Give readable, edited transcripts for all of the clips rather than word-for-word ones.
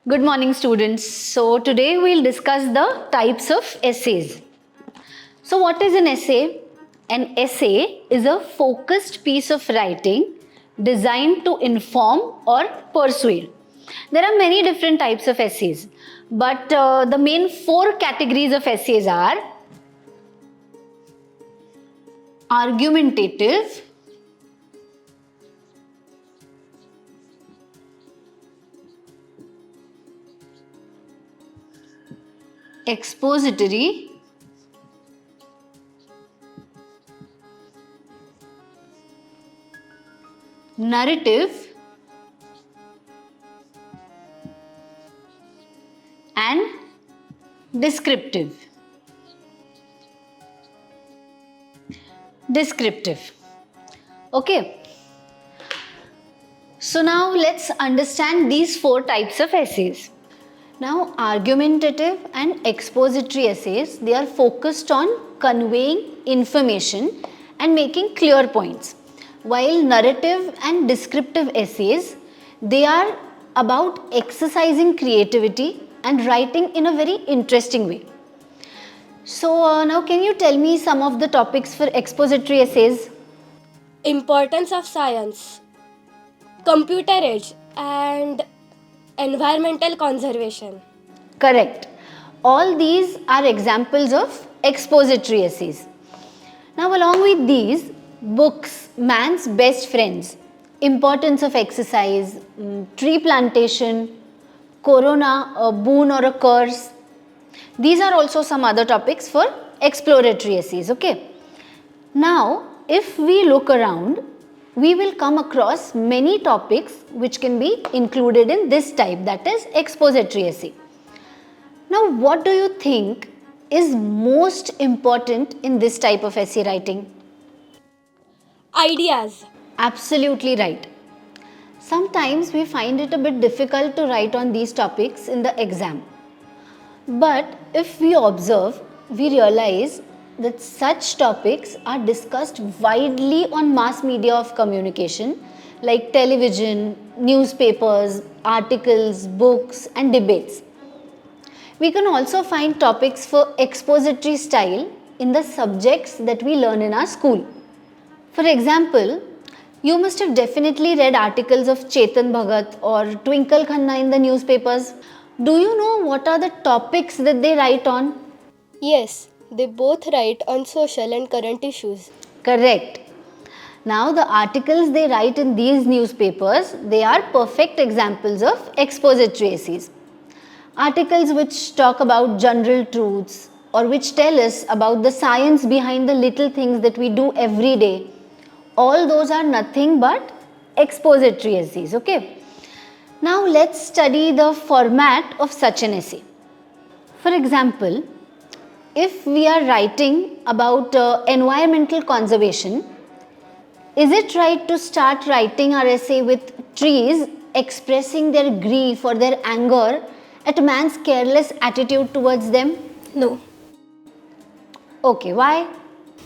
Good morning, students. So today we'll discuss the types of essays. So what is an essay? An essay is a focused piece of writing designed to inform or persuade. There are many different types of essays, but the main four categories of essays are argumentative, expository, narrative, and descriptive. Okay. So now let's understand these four types of essays. Now, argumentative and expository essays, they are focused on conveying information and making clear points. While narrative and descriptive essays, they are about exercising creativity and writing in a very interesting way. So now can you tell me some of the topics for expository essays? Importance of science, computer age, and environmental conservation. Correct. All these are examples of expository essays. Now, along with these, books, man's best friends, importance of exercise, tree plantation, corona, a boon or a curse. These are also some other topics for exploratory essays. Okay. Now, if we look around, we will come across many topics which can be included in this type, that is expository essay. Now, what do you think is most important in this type of essay writing? Ideas. Absolutely right. Sometimes we find it a bit difficult to write on these topics in the exam. But if we observe, we realize that such topics are discussed widely on mass media of communication like television, newspapers, articles, books and debates. We can also find topics for expository style in the subjects that we learn in our school. For example, you must have definitely read articles of Chetan Bhagat or Twinkle Khanna in the newspapers. Do you know what are the topics that they write on? Yes, they both write on social and current issues. Correct. Now the articles they write in these newspapers, they are perfect examples of expository essays. Articles which talk about general truths or which tell us about the science behind the little things that we do every day. All those are nothing but expository essays, okay? Now let's study the format of such an essay. For example, if we are writing about environmental conservation, is it right to start writing our essay with trees expressing their grief or their anger at man's careless attitude towards them? No, Okay, why?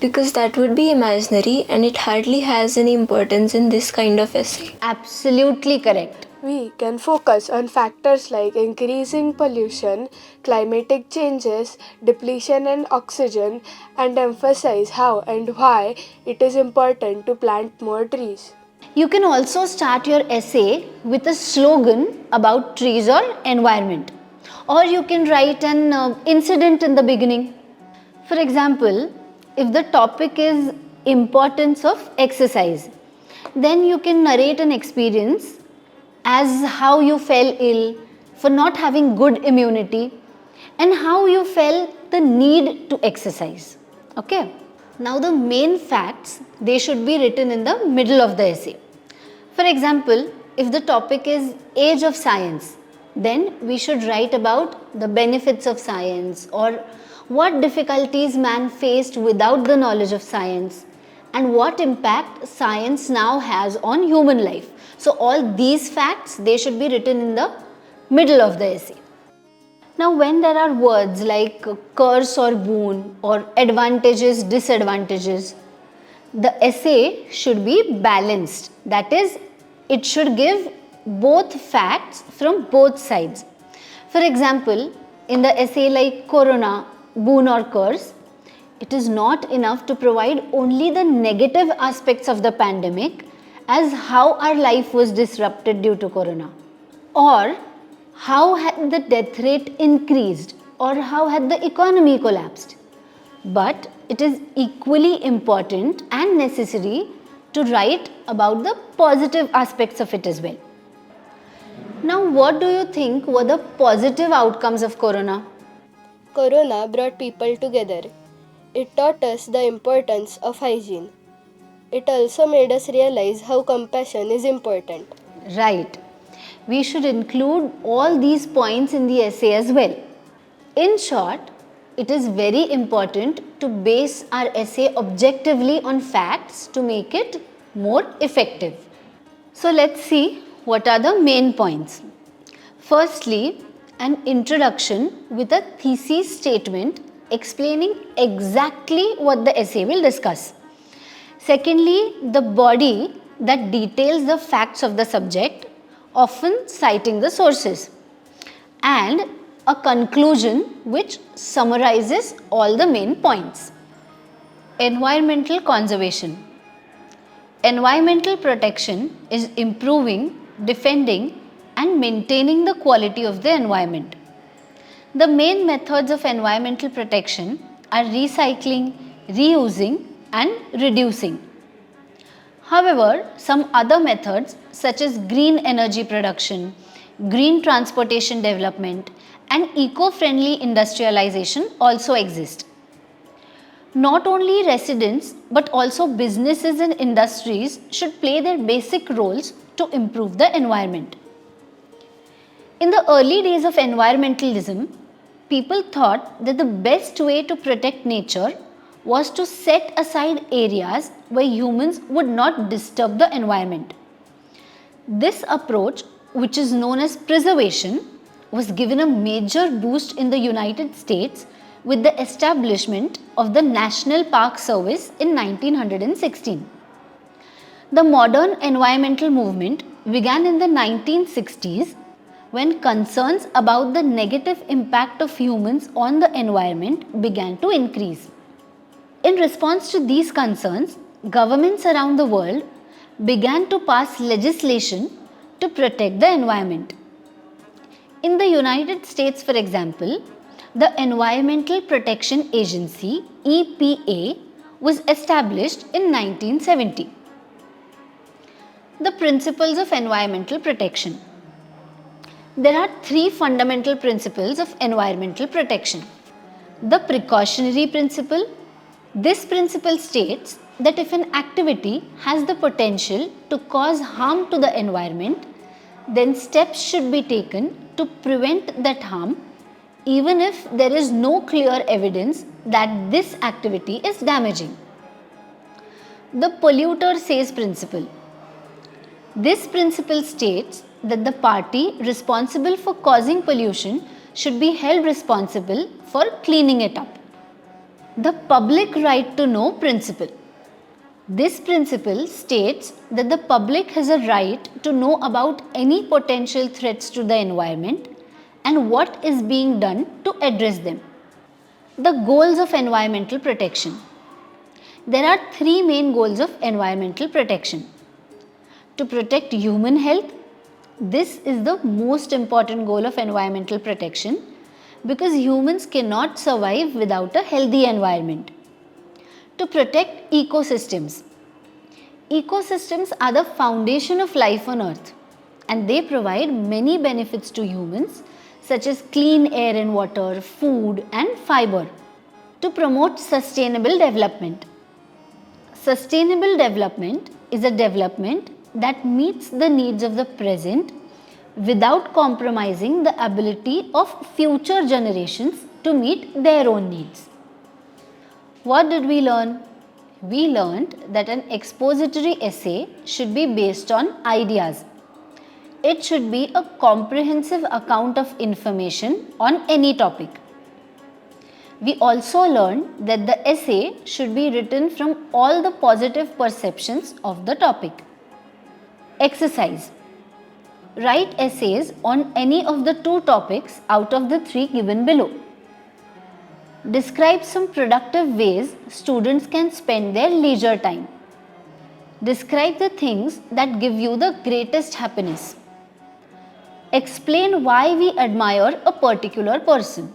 because that would be imaginary and it hardly has any importance in this kind of essay. Absolutely correct. We can focus on factors like increasing pollution, climatic changes, depletion in oxygen, and emphasize how and why it is important to plant more trees. You can also start your essay with a slogan about trees or environment. Or you can write an incident in the beginning. For example, if the topic is importance of exercise, then you can narrate an experience as how you fell ill for not having good immunity and how you felt the need to exercise. Okay. Now the main facts, they should be written in the middle of the essay. For example, if the topic is age of science, then we should write about the benefits of science or what difficulties man faced without the knowledge of science and what impact science now has on human life. So all these facts, they should be written in the middle of the essay. Now when there are words like curse or boon or advantages, disadvantages, the essay should be balanced. That is, it should give both facts from both sides. For example, in the essay like Corona, Boon or Curse, it is not enough to provide only the negative aspects of the pandemic as how our life was disrupted due to Corona, or how had the death rate increased, or how had the economy collapsed. But it is equally important and necessary to write about the positive aspects of it as well. Now, what do you think were the positive outcomes of Corona? Corona brought people together. It taught us the importance of hygiene. It also made us realize how compassion is important. Right. We should include all these points in the essay as well. In short, it is very important to base our essay objectively on facts to make it more effective. So let's see what are the main points. Firstly, an introduction with a thesis statement explaining exactly what the essay will discuss. Secondly, the body that details the facts of the subject, often citing the sources. And a conclusion which summarizes all the main points. Environmental conservation. Environmental protection is improving, defending, and maintaining the quality of the environment. The main methods of environmental protection are recycling, reusing, and reducing. However, some other methods such as green energy production, green transportation development, and eco-friendly industrialization also exist. Not only residents but also businesses and industries should play their basic roles to improve the environment. In the early days of environmentalism, people thought that the best way to protect nature was to set aside areas where humans would not disturb the environment. This approach, which is known as preservation, was given a major boost in the United States with the establishment of the National Park Service in 1916. The modern environmental movement began in the 1960s when concerns about the negative impact of humans on the environment began to increase. In response to these concerns, governments around the world began to pass legislation to protect the environment. In the United States, for example, the Environmental Protection Agency (EPA) was established in 1970. The principles of environmental protection. There are three fundamental principles of environmental protection. The precautionary principle. This principle states that if an activity has the potential to cause harm to the environment, then steps should be taken to prevent that harm, even if there is no clear evidence that this activity is damaging. The polluter says principle. This principle states that the party responsible for causing pollution should be held responsible for cleaning it up. The public right to know principle. This principle states that the public has a right to know about any potential threats to the environment and what is being done to address them. The goals of environmental protection. There are three main goals of environmental protection. To protect human health. This is the most important goal of environmental protection because humans cannot survive without a healthy environment. To protect ecosystems. Ecosystems are the foundation of life on earth and they provide many benefits to humans such as clean air and water, food and fiber. To promote sustainable development. Sustainable development is a development that meets the needs of the present without compromising the ability of future generations to meet their own needs. What did we learn? We learned that an expository essay should be based on ideas. It should be a comprehensive account of information on any topic. We also learned that the essay should be written from all the positive perceptions of the topic. Exercise. Write essays on any of the 2 topics out of the 3 given below. Describe some productive ways students can spend their leisure time. Describe the things that give you the greatest happiness. Explain why we admire a particular person.